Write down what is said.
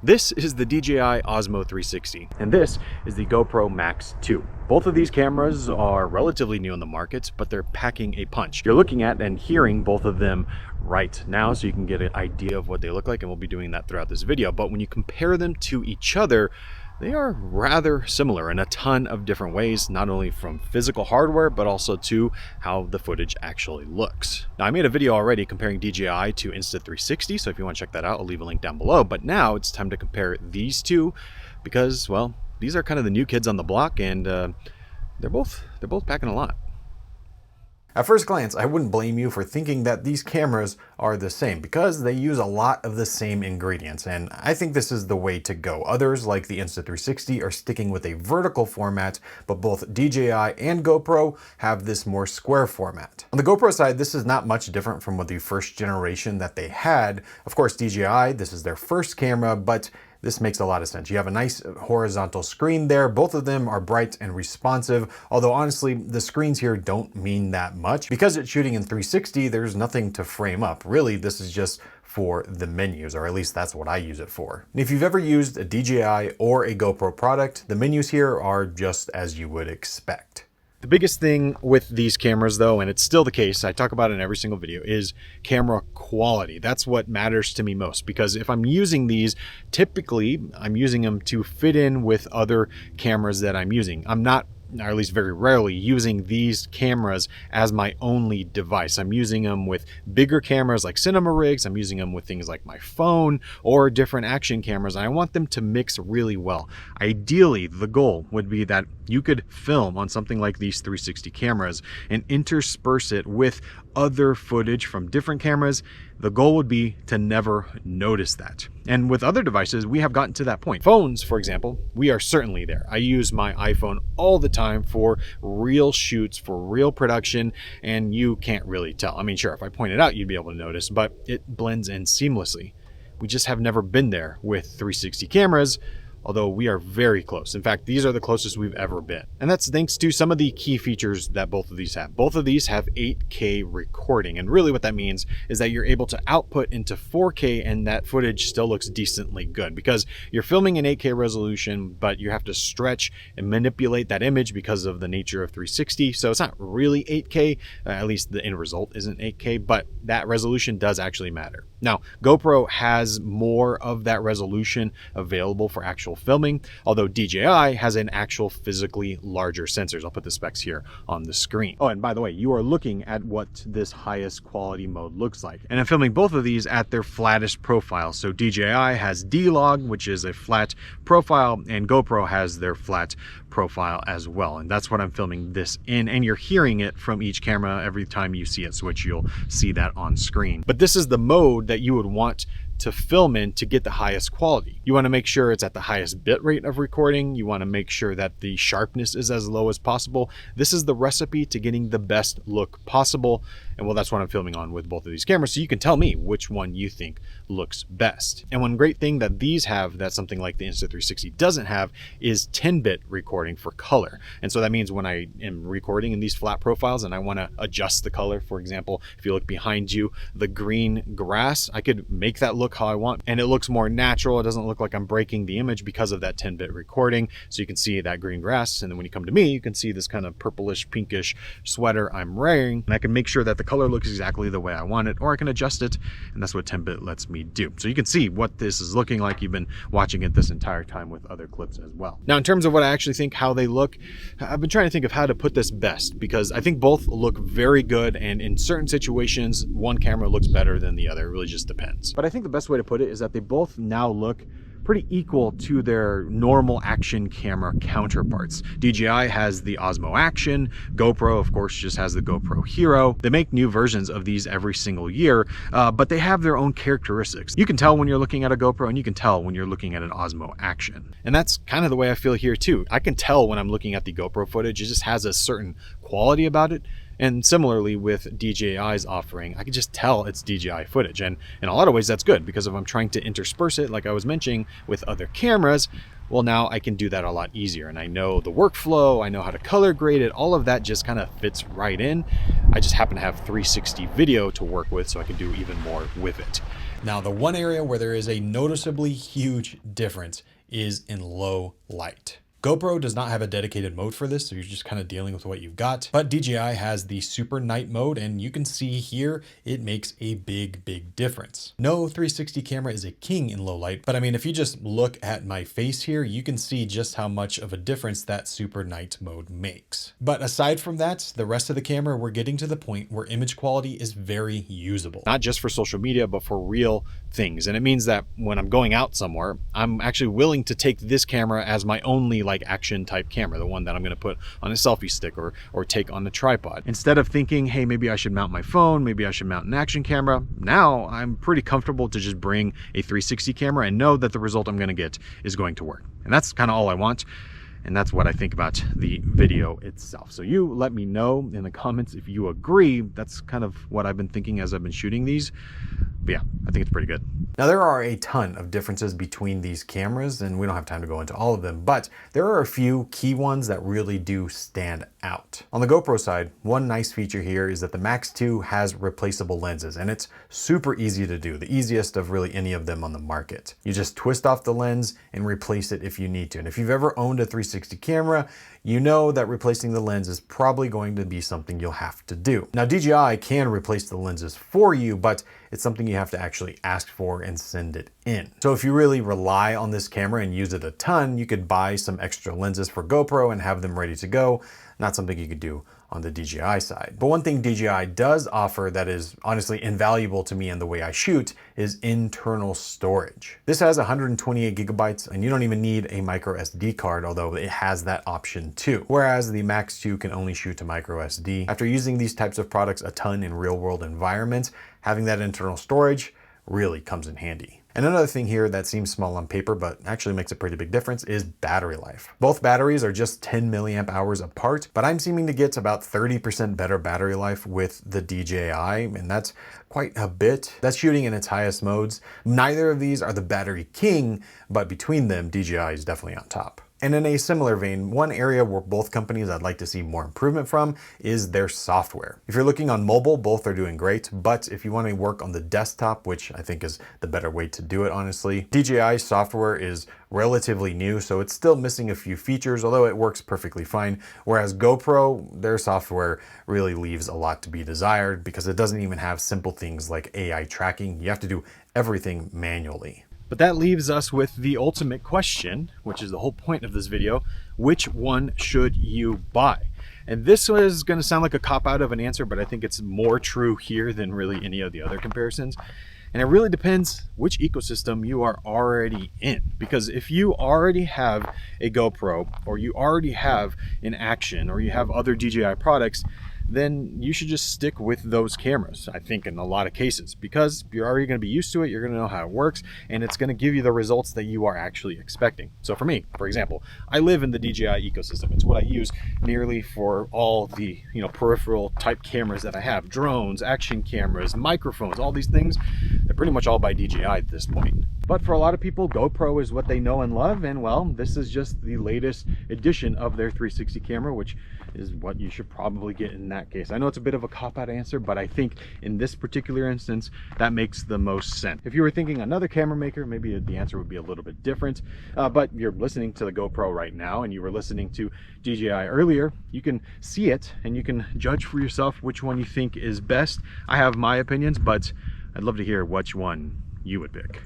This is the DJI Osmo 360, and this is the GoPro Max 2. Both of these cameras are relatively new in the market, but they're packing a punch. You're looking at and hearing both of them right now, so you can get an idea of what they look like, and we'll be doing that throughout this video. But when you compare them to each other, they are rather similar in a ton of different ways, not only from physical hardware, but also to how the footage actually looks. Now, I made a video already comparing DJI to Insta360, so if you want to check that out, I'll leave a link down below. But now it's time to compare these two because, well, these are kind of the new kids on the block, and they're both packing a lot. At first glance, I wouldn't blame you for thinking that these cameras are the same because they use a lot of the same ingredients, and I think this is the way to go. Others, like the Insta360, are sticking with a vertical format, but both DJI and GoPro have this more square format. On the GoPro side, this is not much different from what the first generation that they had. Of course, DJI, this is their first camera, but this makes a lot of sense. You have a nice horizontal screen there. Both of them are bright and responsive, although honestly, the screens here don't mean that much. Because it's shooting in 360, there's nothing to frame up. Really, this is just for the menus, or at least that's what I use it for. And if you've ever used a DJI or a GoPro product, the menus here are just as you would expect. The biggest thing with these cameras though, and it's still the case, I talk about it in every single video, is camera quality. That's what matters to me most, because if I'm using these, typically I'm using them to fit in with other cameras that I'm using. I'm not, or at least very rarely, using these cameras as my only device. I'm using them with bigger cameras like cinema rigs. I'm using them with things like my phone or different action cameras. And I want them to mix really well. Ideally, the goal would be that you could film on something like these 360 cameras and intersperse it with other footage from different cameras. The goal would be to never notice that. And with other devices, we have gotten to that point. Phones, for example, we are certainly there. I use my iPhone all the time for real shoots, for real production, and you can't really tell. I mean, sure, if I point it out, you'd be able to notice, but it blends in seamlessly. We just have never been there with 360 cameras, although we are very close. In fact, these are the closest we've ever been. And that's thanks to some of the key features that both of these have. Both of these have 8K recording. And really what that means is that you're able to output into 4K and that footage still looks decently good, because you're filming in 8K resolution, but you have to stretch and manipulate that image because of the nature of 360. So it's not really 8K, at least the end result isn't 8K, but that resolution does actually matter. Now, GoPro has more of that resolution available for actual filming, although DJI has an actual physically larger sensors. I'll put the specs here on the screen. Oh, and by the way, you are looking at what this highest quality mode looks like. And I'm filming both of these at their flattest profile. So DJI has D-Log, which is a flat profile, and GoPro has their flat profile as well. And that's what I'm filming this in. And you're hearing it from each camera every time you see it switch. You'll see that on screen. But this is the mode that you would want to film in to get the highest quality. You want to make sure it's at the highest bit rate of recording. You want to make sure that the sharpness is as low as possible. This is the recipe to getting the best look possible. And well, that's what I'm filming on with both of these cameras. So you can tell me which one you think looks best. And one great thing that these have that something like the Insta360 doesn't have is 10-bit recording for color. And so that means when I am recording in these flat profiles and I want to adjust the color, for example, if you look behind you, the green grass, I could make that look how I want, and it looks more natural. It doesn't look like I'm breaking the image because of that 10-bit recording. So you can see that green grass, and then when you come to me, you can see this kind of purplish pinkish sweater I'm wearing, and I can make sure that the color looks exactly the way I want it, or I can adjust it, and that's what 10-bit lets me do. So you can see what this is looking like. You've been watching it this entire time with other clips as well. Now, in terms of what I actually think how they look, I've been trying to think of how to put this best, because I think both look very good, and in certain situations, one camera looks better than the other. It really just depends. But I think the best way to put it is that they both now look pretty equal to their normal action camera counterparts. DJI has the Osmo Action, GoPro of course just has the GoPro Hero. They make new versions of these every single year, but they have their own characteristics. You can tell when you're looking at a GoPro, and you can tell when you're looking at an Osmo Action. And that's kind of the way I feel here too. I can tell when I'm looking at the GoPro footage, it just has a certain quality about it. And similarly with DJI's offering, I can just tell it's DJI footage. And in a lot of ways that's good, because if I'm trying to intersperse it, like I was mentioning with other cameras, well, now I can do that a lot easier. And I know the workflow, I know how to color grade it, all of that just kind of fits right in. I just happen to have 360 video to work with, so I can do even more with it. Now, the one area where there is a noticeably huge difference is in low light. GoPro does not have a dedicated mode for this, so you're just kind of dealing with what you've got. But DJI has the super night mode, and you can see here, it makes a big difference. No 360 camera is a king in low light, but I mean, if you just look at my face here, you can see just how much of a difference that super night mode makes. But aside from that, the rest of the camera, we're getting to the point where image quality is very usable. Not just for social media, but for real things. And it means that when I'm going out somewhere, I'm actually willing to take this camera as my only like action type camera, the one that I'm going to put on a selfie stick or take on the tripod. Instead of thinking, hey, maybe I should mount my phone, maybe I should mount an action camera, now I'm pretty comfortable to just bring a 360 camera and know that the result I'm going to get is going to work. And that's kind of all I want. And that's what I think about the video itself. So you let me know in the comments if you agree. That's kind of what I've been thinking as I've been shooting these. But yeah, I think it's pretty good. Now, there are a ton of differences between these cameras, and we don't have time to go into all of them, but there are a few key ones that really do stand out. On the GoPro side, one nice feature here is that the Max 2 has replaceable lenses, and it's super easy to do, the easiest of really any of them on the market. You just twist off the lens and replace it if you need to. And if you've ever owned a 360 camera, you know that replacing the lens is probably going to be something you'll have to do. Now, DJI can replace the lenses for you, but it's something you have to actually ask for and send it in. So if you really rely on this camera and use it a ton, you could buy some extra lenses for GoPro and have them ready to go. Not something you could do on the DJI side. But one thing DJI does offer that is honestly invaluable to me in the way I shoot is internal storage. This has 128 gigabytes, and you don't even need a micro SD card, although it has that option too. Whereas the Max 2 can only shoot to micro SD. After using these types of products a ton in real world environments, having that internal storage really comes in handy. And another thing here that seems small on paper, but actually makes a pretty big difference is battery life. Both batteries are just 10 milliamp hours apart, but I'm seeming to get about 30% better battery life with the DJI, and that's quite a bit. That's shooting in its highest modes. Neither of these are the battery king, but between them, DJI is definitely on top. And in a similar vein, one area where both companies I'd like to see more improvement from is their software. If you're looking on mobile, both are doing great, but if you want to work on the desktop, which I think is the better way to do it, honestly, DJI software is relatively new, so it's still missing a few features, although it works perfectly fine. Whereas GoPro, their software really leaves a lot to be desired because it doesn't even have simple things like AI tracking. You have to do everything manually. But that leaves us with the ultimate question, which is the whole point of this video. Which one should you buy? And this is going to sound like a cop-out of an answer, but I think it's more true here than really any of the other comparisons. And it really depends which ecosystem you are already in. Because if you already have a GoPro, or you already have an Action, or you have other DJI products, then you should just stick with those cameras, I think, in a lot of cases, because you're already going to be used to it, you're going to know how it works, and it's going to give you the results that you are actually expecting. So for me, for example, I live in the DJI ecosystem. It's what I use nearly for all the peripheral type cameras that I have. Drones, action cameras, microphones, all these things, they're pretty much all by DJI at this point. But for a lot of people, GoPro is what they know and love, and well, this is just the latest edition of their 360 camera, which is what you should probably get in that case. I know it's a bit of a cop-out answer, but I think in this particular instance, that makes the most sense. If you were thinking another camera maker, maybe the answer would be a little bit different, but you're listening to the GoPro right now, and you were listening to DJI earlier, you can see it, and you can judge for yourself which one you think is best. I have my opinions, but I'd love to hear which one you would pick.